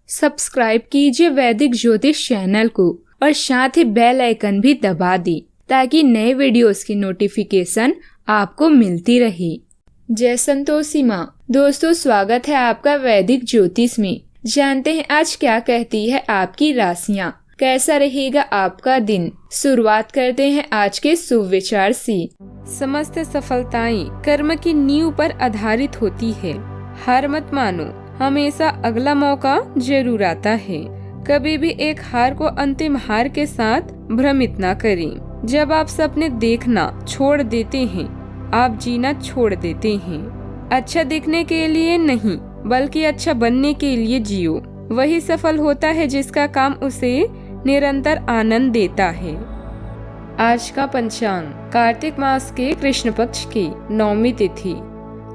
Subscribe कीजिए वैदिक ज्योतिष चैनल को और साथ ही बेल आइकन भी दबा दी ताकि नए वीडियोस की नोटिफिकेशन आपको मिलती रहे। जय संतोषी माँ। दोस्तों, स्वागत है आपका वैदिक ज्योतिष में। जानते हैं आज क्या कहती है आपकी राशियाँ, कैसा रहेगा आपका दिन। शुरुआत करते हैं आज के शुभ विचार से। समस्त सफलताएं कर्म की नींव पर आधारित होती है। हार मत मानो, हमेशा अगला मौका जरूर आता है। कभी भी एक हार को अंतिम हार के साथ भ्रमित न करें। जब आप सपने देखना छोड़ देते हैं, आप जीना छोड़ देते हैं। अच्छा दिखने के लिए नहीं, बल्कि अच्छा बनने के लिए जियो। वही सफल होता है जिसका काम उसे निरंतर आनंद देता है। आज का पंचांग कार्तिक मास के कृष्ण पक्ष की 9वीं तिथि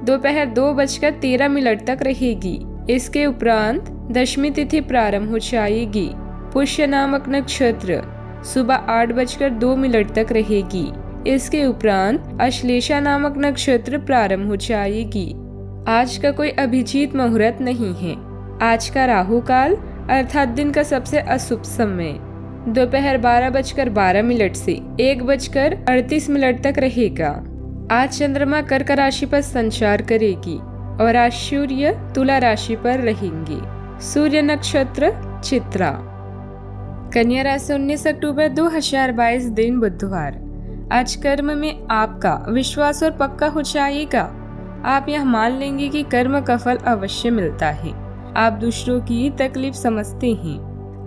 दोपहर 2:13 तक रहेगी। इसके उपरांत दशमी तिथि प्रारंभ हो जाएगी। पुष्य नामक नक्षत्र सुबह 8:02 तक रहेगी। इसके उपरांत अश्लेषा नामक नक्षत्र प्रारंभ हो जाएगी। आज का कोई अभिजीत मुहूर्त नहीं है। आज का राहु काल अर्थात दिन का सबसे अशुभ समय दोपहर 12:12 से 1:38 तक रहेगा। आज चंद्रमा कर्क राशि पर संचार करेगी और आज सूर्य तुला राशि पर रहेंगे। सूर्य नक्षत्र चित्रा। कन्या राशि 19 अक्टूबर 2022 दिन बुधवार। आज कर्म में आपका विश्वास और पक्का हो जाएगा। आप यह मान लेंगे कि कर्म का फल अवश्य मिलता है। आप दूसरों की तकलीफ समझते हैं।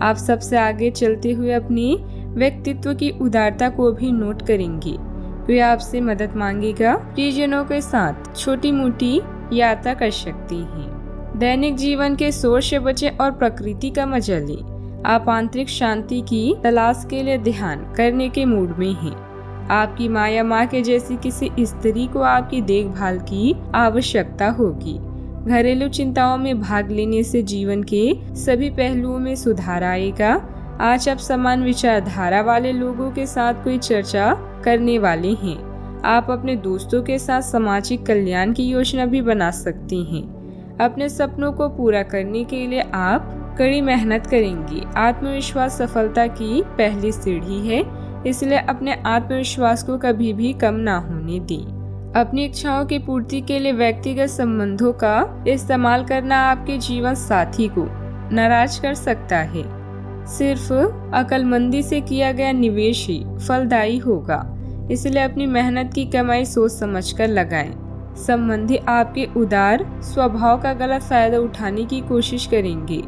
आप सबसे आगे चलते हुए अपनी व्यक्तित्व की उदारता को भी नोट करेंगे। वे आपसे मदद मांगेगा। प्रियजनों के साथ छोटी मोटी यात्रा कर सकती हैं। दैनिक जीवन के शोर से बचे और प्रकृति का मजा लें। आप आंतरिक शांति की तलाश के लिए ध्यान करने के मूड में हैं। आपकी माया माँ के जैसी किसी स्त्री को आपकी देखभाल की आवश्यकता होगी। घरेलू चिंताओं में भाग लेने से जीवन के सभी पहलुओं में सुधार आएगा। आज आप समान विचारधारा वाले लोगों के साथ कोई चर्चा करने वाले हैं। आप अपने दोस्तों के साथ सामाजिक कल्याण की योजना भी बना सकती हैं। अपने सपनों को पूरा करने के लिए आप कड़ी मेहनत करेंगी। आत्मविश्वास सफलता की पहली सीढ़ी है, इसलिए अपने आत्मविश्वास को कभी भी कम ना होने दें। अपनी इच्छाओं की पूर्ति के लिए व्यक्तिगत संबंधों का इस्तेमाल करना आपके जीवन साथी को नाराज कर सकता है। सिर्फ अक्लमंदी से किया गया निवेश ही फलदायी होगा, इसलिए अपनी मेहनत की कमाई सोच समझकर लगाएं। संबंधी आपके उदार स्वभाव का गलत फायदा उठाने की कोशिश करेंगे।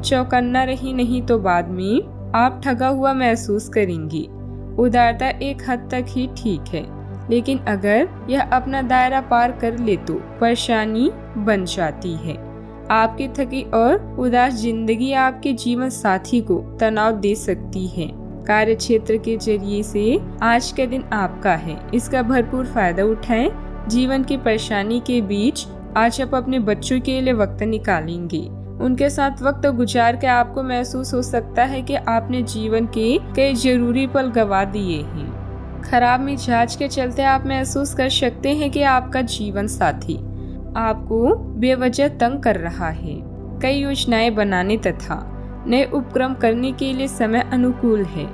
चौकन्ना रही नहीं तो बाद में आप ठगा हुआ महसूस करेंगी। उदारता एक हद तक ही ठीक है, लेकिन अगर यह अपना दायरा पार कर ले तो परेशानी बन जाती है। आपकी थकी और उदास जिंदगी आपके जीवन साथी को तनाव दे सकती है। कार्य क्षेत्र के जरिए से आज का दिन आपका है, इसका भरपूर फायदा उठाएं। जीवन की परेशानी के बीच आज आप अपने बच्चों के लिए वक्त निकालेंगे। उनके साथ वक्त गुजार के आपको महसूस हो सकता है कि आपने जीवन के कई जरूरी पल गवा दिए हैं। खराब मिजाज के चलते आप महसूस कर सकते हैं कि आपका जीवन साथी आपको बेवजह तंग कर रहा है। कई योजनाएं बनाने तथा नए उपक्रम करने के लिए समय अनुकूल है।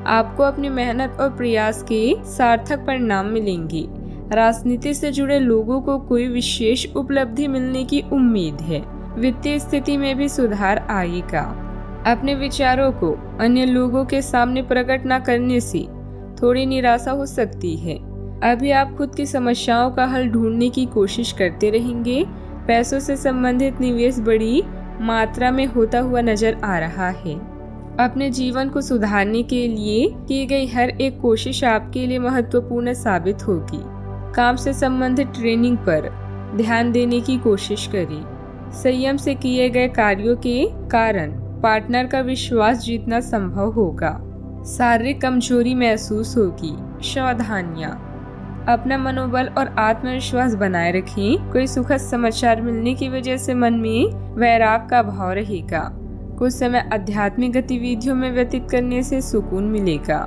आपको अपनी मेहनत और प्रयास के सार्थक परिणाम मिलेंगे। राजनीति से जुड़े लोगों को कोई विशेष उपलब्धि मिलने की उम्मीद है। वित्तीय स्थिति में भी सुधार आएगा। अपने विचारों को अन्य लोगों के सामने प्रकट न करने से थोड़ी निराशा हो सकती है। अभी आप खुद की समस्याओं का हल ढूंढने की कोशिश करते रहेंगे। पैसों से संबंधित निवेश बड़ी मात्रा में होता हुआ नजर आ रहा है। अपने जीवन को सुधारने के लिए की गई हर एक कोशिश आपके लिए महत्वपूर्ण साबित होगी। काम से संबंधित ट्रेनिंग पर ध्यान देने की कोशिश करें। संयम से किए गए कार्यों के कारण पार्टनर का विश्वास जीतना संभव होगा। शारीरिक कमजोरी महसूस होगी। सावधानियां। अपना मनोबल और आत्मविश्वास बनाए रखें। कोई सुखद समाचार मिलने की वजह से मन में वैराग का भाव रहेगा। कुछ समय आध्यात्मिक गतिविधियों में व्यतीत करने से सुकून मिलेगा।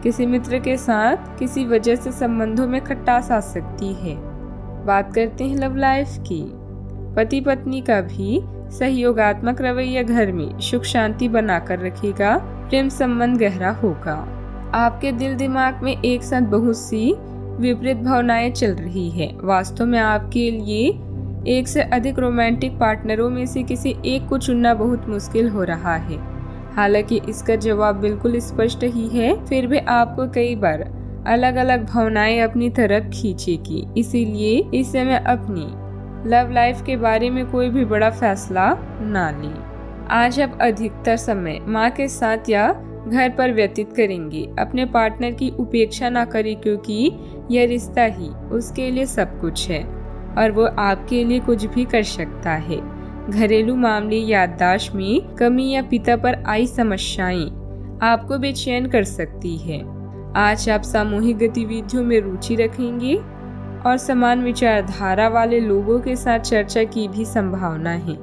किसी मित्र के साथ किसी वजह से संबंधों में खटास आ सकती है। बात करते हैं लव लाइफ की। पति पत्नी का भी सहयोगात्मक रवैया घर में सुख शांति बनाकर रखेगा। प्रेम संबंध गहरा होगा। आपके दिल दिमाग में एक साथ बहुत सी विपरीत भावनाएं चल रही है। वास्तव में आपके लिए एक से अधिक रोमांटिक पार्टनरों में से किसी एक को चुनना बहुत मुश्किल हो रहा है। हालांकि इसका जवाब बिल्कुल स्पष्ट ही है, फिर भी आपको कई बार अलग अलग भावनाएं अपनी तरफ खींचेगी। इसीलिए इस समय अपनी लव लाइफ के बारे में कोई भी बड़ा फैसला ना लें। आज आप अधिकतर समय माँ के साथ या घर पर व्यतीत करेंगे। अपने पार्टनर की उपेक्षा ना करें, क्योंकि यह रिश्ता ही उसके लिए सब कुछ है और वो आपके लिए कुछ भी कर सकता है। घरेलू मामले, याददाश्त में कमी या पिता पर आई समस्याएं आपको बेचैन कर सकती है। आज आप सामूहिक गतिविधियों में रुचि रखेंगे और समान विचारधारा वाले लोगों के साथ चर्चा की भी संभावना है।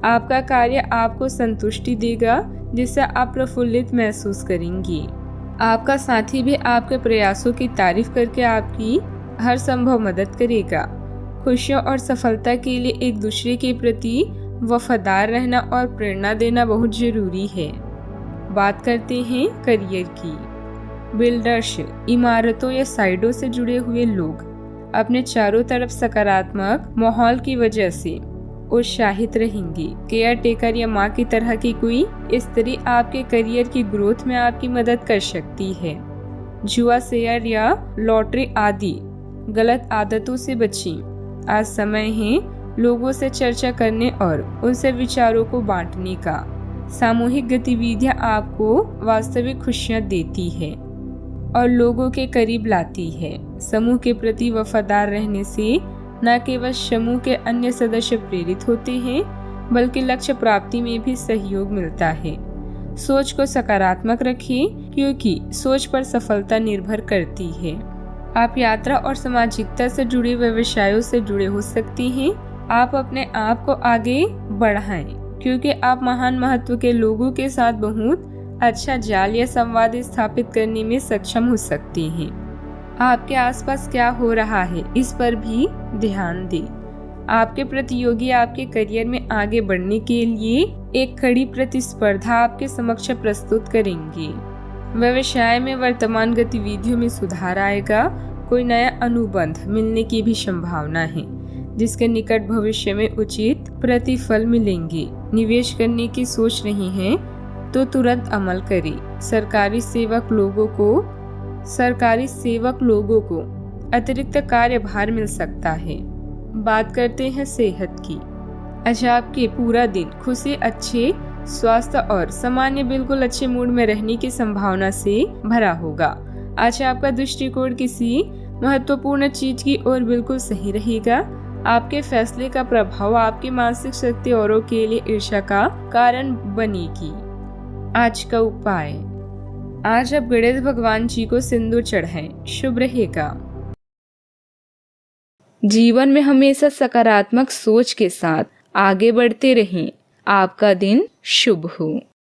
आपका कार्य आपको संतुष्टि देगा, जिससे आप प्रफुल्लित महसूस करेंगी। आपका साथी भी आपके प्रयासों की तारीफ करके आपकी हर संभव मदद करेगा। खुशियों और सफलता के लिए एक दूसरे के प्रति वफादार रहना और प्रेरणा देना बहुत जरूरी है। बात करते हैं करियर की। बिल्डर्स, इमारतों या साइटों से जुड़े हुए लोग अपने चारों तरफ सकारात्मक माहौल की वजह से उत्साहित रहेंगी। केयर टेकर या माँ की तरह की कोई स्त्री आपके करियर की ग्रोथ में आपकी मदद कर सकती है। जुआ, शेयर या लॉटरी आदि गलत आदतों से बचें। आज समय है लोगों से चर्चा करने और उनसे विचारों को बांटने का। सामूहिक गतिविधियां आपको वास्तविक खुशियां देती है और लोगों के करीब लाती है। समूह के प्रति वफादार रहने से न केवल समूह के अन्य सदस्य प्रेरित होते हैं, बल्कि लक्ष्य प्राप्ति में भी सहयोग मिलता है। सोच को सकारात्मक रखें, क्योंकि सोच पर सफलता निर्भर करती है। आप यात्रा और सामाजिकता से जुड़े व्यवसायों से जुड़े हो सकते हैं। आप अपने आप को आगे बढ़ाएं, क्योंकि आप महान महत्व के लोगों के साथ बहुत अच्छा जाल या संवाद स्थापित करने में सक्षम हो सकते हैं। आपके आसपास क्या हो रहा है, इस पर भी ध्यान दें। आपके प्रतियोगी आपके करियर में आगे बढ़ने के लिए एक कड़ी प्रतिस्पर्धा आपके समक्ष प्रस्तुत करेंगे। व्यवसाय में वर्तमान गतिविधियों में सुधार आएगा। कोई नया अनुबंध मिलने की भी संभावना है, जिसके निकट भविष्य में उचित प्रतिफल मिलेंगे। निवेश करने की सोच रही हैं तो तुरंत अमल करें। सरकारी सेवक लोगों को अतिरिक्त कार्यभार मिल सकता है। बात करते हैं सेहत की। आज आपके पूरा दिन खुशी, अच्छे स्वास्थ्य और सामान्य बिल्कुल अच्छे मूड में रहने की संभावना से भरा होगा। आज आपका दृष्टिकोण किसी महत्वपूर्ण चीज की ओर बिल्कुल सही रहेगा। आपके फैसले का प्रभाव आपकी मानसिक शक्ति औरों के लिए ईर्ष्या का कारण बनेगी। आज का उपाय, आज आप गणेश भगवान जी को सिंदूर चढ़ाएं, शुभ रहेगा। जीवन में हमेशा सकारात्मक सोच के साथ आगे बढ़ते रहें। आपका दिन शुभ हो।